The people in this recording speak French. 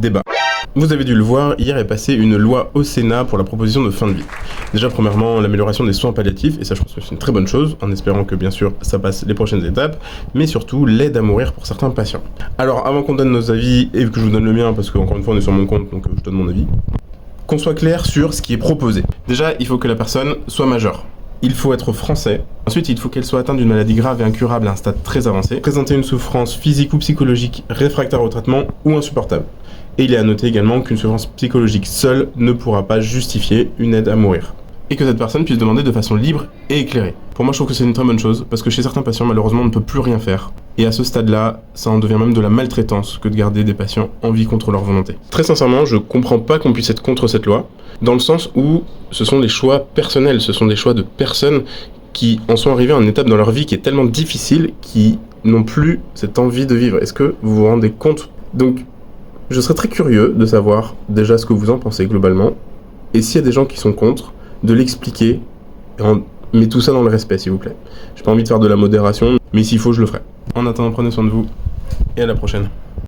débat. Vous avez dû le voir, hier est passée une loi au Sénat pour la proposition de fin de vie. Déjà, premièrement, l'amélioration des soins palliatifs, et ça je pense que c'est une très bonne chose, en espérant que bien sûr ça passe les prochaines étapes, mais surtout l'aide à mourir pour certains patients. Alors avant qu'on donne nos avis, et que je vous donne le mien, parce qu'encore une fois on est sur mon compte, donc je donne mon avis, qu'on soit clair sur ce qui est proposé. Déjà, il faut que la personne soit majeure. Il faut être français. Ensuite, il faut qu'elle soit atteinte d'une maladie grave et incurable à un stade très avancé, présenter une souffrance physique ou psychologique réfractaire au traitement ou insupportable. Et il est à noter également qu'une souffrance psychologique seule ne pourra pas justifier une aide à mourir. Et que cette personne puisse demander de façon libre et éclairée. Pour moi, je trouve que c'est une très bonne chose, parce que chez certains patients, malheureusement, on ne peut plus rien faire. Et à ce stade-là, ça en devient même de la maltraitance que de garder des patients en vie contre leur volonté. Très sincèrement, je comprends pas qu'on puisse être contre cette loi, dans le sens où ce sont des choix personnels, ce sont des choix de personnes qui en sont arrivées à une étape dans leur vie qui est tellement difficile, qui n'ont plus cette envie de vivre. Est-ce que vous vous rendez compte? Donc, je serais très curieux de savoir déjà ce que vous en pensez globalement, et s'il y a des gens qui sont contre, de l'expliquer, mais tout ça dans le respect s'il vous plaît. J'ai pas envie de faire de la modération, mais s'il faut je le ferai. En attendant, prenez soin de vous, et à la prochaine.